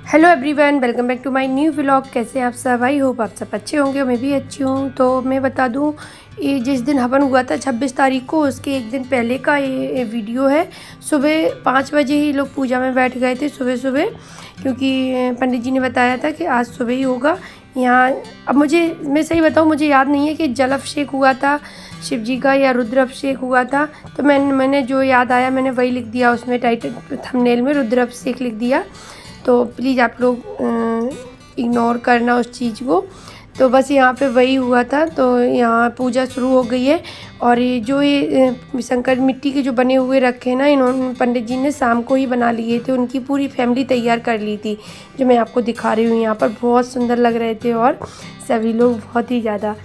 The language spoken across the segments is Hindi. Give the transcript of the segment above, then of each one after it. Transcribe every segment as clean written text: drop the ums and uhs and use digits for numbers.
Hello everyone, welcome back to my new vlog. कैसे हैं आप सब? आई होप आप सब अच्छे होंगे। मैं भी अच्छी हूँ। तो मैं बता दूँ, ये जिस दिन हवन हुआ था 26 तारीख को, उसके एक दिन पहले का ये वीडियो है। सुबह 5 बजे ही लोग पूजा में बैठ गए थे, सुबह सुबह, क्योंकि पंडित जी ने बताया था कि आज सुबह ही होगा यहाँ। अब मैं सही बताऊँ, मुझे याद नहीं है कि जल अभिषेक हुआ था शिव जी का या रुद्र अभिषेक हुआ था। तो मैंने जो याद आया मैंने वही लिख दिया, उसमें टाइटल थंबनेल में रुद्र अभिषेक लिख दिया। तो प्लीज़ आप लोग इग्नोर करना उस चीज़ को। तो बस यहाँ पे वही हुआ था। तो यहाँ पूजा शुरू हो गई है। और ये शंकर मिट्टी के जो बने हुए रखे हैं ना, इन्होंने पंडित जी ने शाम को ही बना लिए थे। उनकी पूरी फैमिली तैयार कर ली थी, जो मैं आपको दिखा रही हूँ। यहाँ पर बहुत सुंदर लग रहे थे और सभी लोग बहुत ही ज़्यादा।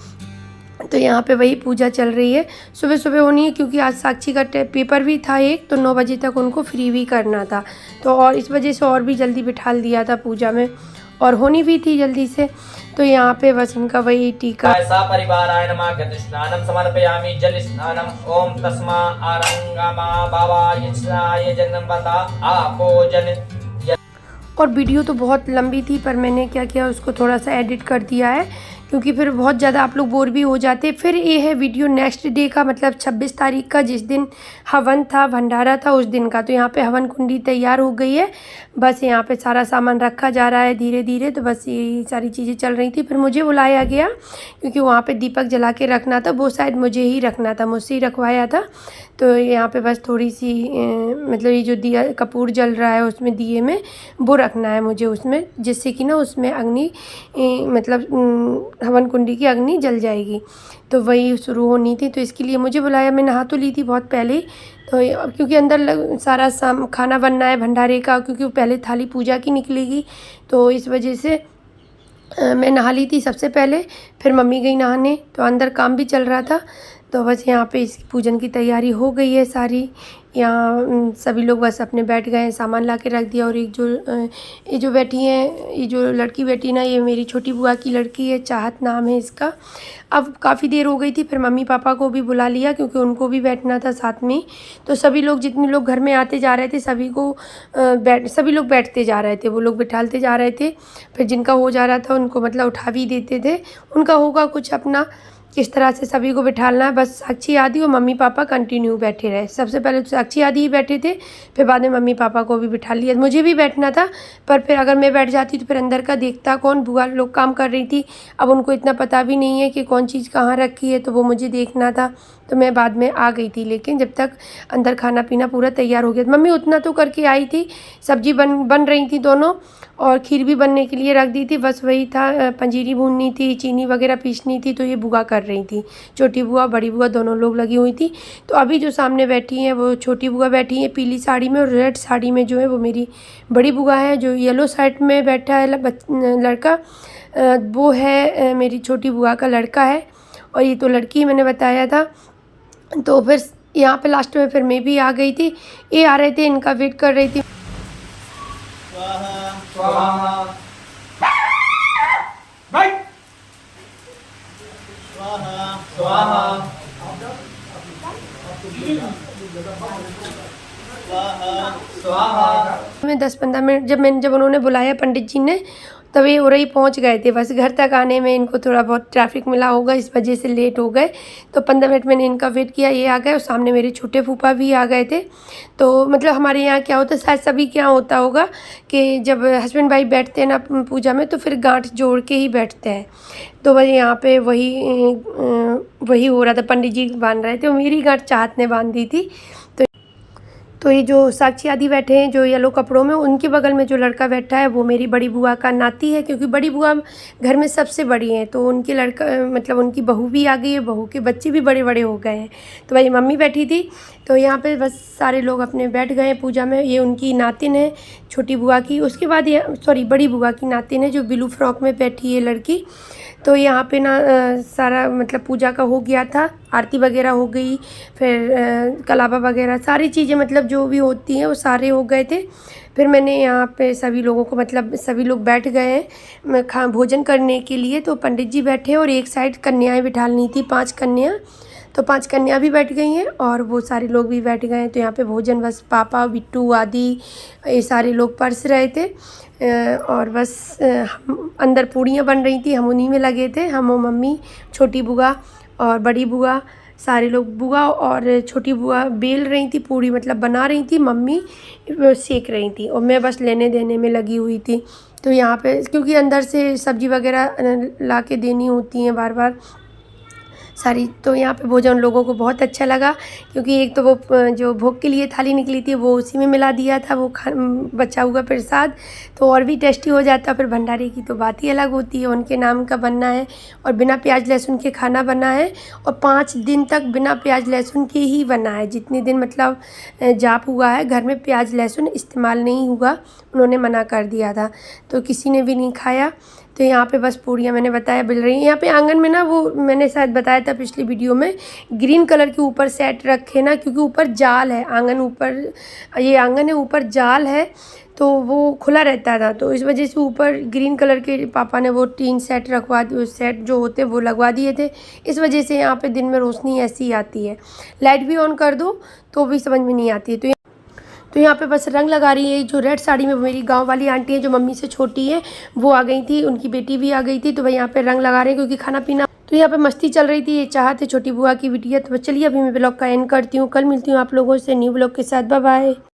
तो यहाँ पे वही पूजा चल रही है, सुबह सुबह होनी है, क्योंकि आज साक्षी का पेपर भी था एक, तो 9 बजे तक उनको फ्री भी करना था। तो और इस वजह से और भी जल्दी बिठाल दिया था पूजा में, और होनी भी थी जल्दी से। तो यहाँ पे बस उनका वही टीका परिवाराय नमः गतिस्नानं समर्पयामि जल स्नानम ओम तस्मा आरंगमा बाबाय स्नाय जन्मता आपो जन। और वीडियो तो बहुत लंबी थी, पर मैंने क्या किया, उसको थोड़ा सा एडिट कर दिया है, क्योंकि फिर बहुत ज़्यादा आप लोग बोर भी हो जाते। फिर ये है वीडियो नेक्स्ट डे का, मतलब 26 तारीख का, जिस दिन हवन था, भंडारा था, उस दिन का। तो यहाँ पे हवन कुंडी तैयार हो गई है, बस यहाँ पे सारा सामान रखा जा रहा है धीरे धीरे। तो बस यही सारी चीज़ें चल रही थी। फिर मुझे बुलाया गया, क्योंकि वहाँ पे दीपक जला के रखना था, वो शायद मुझे ही रखना था, मुझसे ही रखवाया था। तो यहाँ पे बस थोड़ी सी मतलब ये जो दिया कपूर जल रहा है उसमें, दिए में वो रखना है मुझे उसमें, जिससे कि ना उसमें अग्नि मतलब हवन कुंडी की अग्नि जल जाएगी। तो वही शुरू होनी थी, तो इसके लिए मुझे बुलाया। मैं नहा तो ली थी बहुत पहले ही, तो क्योंकि अंदर सारा खाना बनना है भंडारे का, क्योंकि पहले थाली पूजा की निकलेगी। तो इस वजह से मैं नहा ली थी सबसे पहले, फिर मम्मी गई नहाने, तो अंदर काम भी चल रहा था। तो बस यहाँ पे इस पूजन की तैयारी हो गई है सारी। यहाँ सभी लोग बस अपने बैठ गए हैं, सामान ला के रख दिया। और ये जो बैठी हैं, ये जो लड़की बैठी ना, ये मेरी छोटी बुआ की लड़की है, चाहत नाम है इसका। अब काफ़ी देर हो गई थी, फिर मम्मी पापा को भी बुला लिया, क्योंकि उनको भी बैठना था साथ में। तो सभी लोग, जितने लोग घर में आते जा रहे थे, सभी लोग बैठते जा रहे थे, वो लोग बिठालते जा रहे थे। फिर जिनका हो जा रहा था उनको मतलब उठा भी देते थे। उनका होगा कुछ अपना, किस तरह से सभी को बिठालना है। बस साक्षी आदि और मम्मी पापा कंटिन्यू बैठे रहे। सबसे पहले तो साक्षी आदि ही बैठे थे, फिर बाद में मम्मी पापा को भी बिठा लिया। मुझे भी बैठना था, पर फिर अगर मैं बैठ जाती तो फिर अंदर का देखता कौन। बुआ लोग काम कर रही थी, अब उनको इतना पता भी नहीं है कि कौन चीज़ कहाँ रखी है, तो वो मुझे देखना था। तो मैं बाद में आ गई थी, लेकिन जब तक अंदर खाना पीना पूरा तैयार हो गया। मम्मी उतना तो करके आई थी, सब्जी बन रही थी दोनों, और खीर भी बनने के लिए रख दी थी। बस वही था, पंजीरी भूननी थी, चीनी वगैरह पीसनी थी, तो ये बुआ कर रही थी। छोटी बुआ बड़ी बुआ दोनों लोग लगी हुई थी। तो अभी जो सामने बैठी हैं वो छोटी बुआ बैठी है पीली साड़ी में, और रेड साड़ी में जो है वो मेरी बड़ी बुआ है। जो येलो शर्ट में बैठा है लड़का, वो है मेरी छोटी बुआ का लड़का है। और ये तो लड़की मैंने बताया था। तो फिर यहाँ पे लास्ट में फिर मैं भी आ गई थी। ये आ रहे थे, इनका वेट कर रही थी। स्वाहा स्वाहा स्वाहा। मैं 10-15 मिनट जब उन्होंने बुलाया पंडित जी ने, तब ये उरई पहुंच गए थे। बस घर तक आने में इनको थोड़ा बहुत ट्रैफिक मिला होगा, इस वजह से लेट हो गए। तो 15 मिनट मैंने इनका वेट किया, ये आ गए। और सामने मेरे छोटे फूफा भी आ गए थे। तो मतलब हमारे यहाँ क्या होता है, शायद सभी के यहाँ होता होगा, कि जब हस्बैंड वाइफ बैठते हैं ना पूजा में, तो फिर गांठ जोड़ के ही बैठते हैं। तो वही यहाँ पे वही हो रहा था, पंडित जी बांध रहे थे, और मेरी गांठ चाहत ने बांध दी थी। तो ये जो साक्षी आदि बैठे हैं जो येलो कपड़ों में, उनके बगल में जो लड़का बैठा है वो मेरी बड़ी बुआ का नाती है, क्योंकि बड़ी बुआ घर में सबसे बड़ी हैं। तो उनके लड़का मतलब उनकी बहू भी आ गई है, बहू के बच्चे भी बड़े बड़े हो गए हैं। तो भाई मम्मी बैठी थी। तो यहाँ पे बस सारे लोग अपने बैठ गए हैं पूजा में। ये उनकी नातिन है छोटी बुआ की, उसके बाद ये बड़ी बुआ की नातिन है जो ब्लू फ्रॉक में बैठी है लड़की। तो यहाँ पे ना सारा मतलब पूजा का हो गया था, आरती वगैरह हो गई, फिर कलावा वगैरह सारी चीज़ें मतलब जो भी होती हैं वो सारे हो गए थे। फिर मैंने यहाँ पे सभी लोगों को मतलब सभी लोग बैठ गए हैं भोजन करने के लिए। तो पंडित जी बैठे और एक साइड कन्याएं बिठालनी थी, 5 कन्या। तो तो 5 कन्या भी बैठ गई हैं और वो सारे लोग भी बैठ गए हैं। तो यहाँ पे भोजन बस पापा, बिट्टू आदि ये सारे लोग परस रहे थे और बस हम अंदर पूड़ियाँ बन रही थी, हम उन्हीं में लगे थे। हम और मम्मी, छोटी बुआ और बड़ी बुआ, सारे लोग, बुआ और छोटी बुआ बेल रही थी पूड़ी, मतलब बना रही थी, मम्मी सेक रही थी और मैं बस लेने देने में लगी हुई थी। तो यहाँ पे क्योंकि अंदर से सब्ज़ी वगैरह ला के देनी होती हैं बार बार सारी, तो यहाँ पे भोजन लोगों को बहुत अच्छा लगा क्योंकि एक तो वो जो भोग के लिए थाली निकली थी वो उसी में मिला दिया था, वो बचा हुआ प्रसाद, तो और भी टेस्टी हो जाता। फिर भंडारे की तो बात ही अलग होती है, उनके नाम का बनना है और बिना प्याज लहसुन के खाना बना है और 5 दिन तक बिना प्याज लहसुन के ही बना है। जितने दिन मतलब जाप हुआ है घर में प्याज लहसुन इस्तेमाल नहीं हुआ, उन्होंने मना कर दिया था, तो किसी ने भी नहीं खाया। तो यहाँ पे बस पूड़ियाँ मैंने बताया बिल रही हैं। यहाँ पे आंगन में ना, वो मैंने शायद बताया था पिछली वीडियो में, ग्रीन कलर के ऊपर सेट रखे ना, क्योंकि ऊपर जाल है, आंगन ऊपर, ये आंगन है, ऊपर जाल है तो वो खुला रहता था, तो इस वजह से ऊपर ग्रीन कलर के पापा ने वो 3 सेट रखवा दिए, सेट जो होते वो लगवा दिए थे। इस वजह से यहाँ पे दिन में रोशनी ऐसी आती है, लाइट भी ऑन कर दो तो भी समझ में नहीं आती है। तो यहाँ पे बस रंग लगा रही है। जो रेड साड़ी में मेरी गांव वाली आंटी है जो मम्मी से छोटी है, वो आ गई थी, उनकी बेटी भी आ गई थी, तो वह यहाँ पे रंग लगा रहे हैं क्योंकि खाना पीना, तो यहाँ पे मस्ती चल रही थी। ये चाहते छोटी बुआ की बिटिया। तो चलिए अभी मैं ब्लॉग का एंड करती हूँ, कल मिलती हूँ आप लोगों से न्यू ब्लॉग के साथ। Bye bye.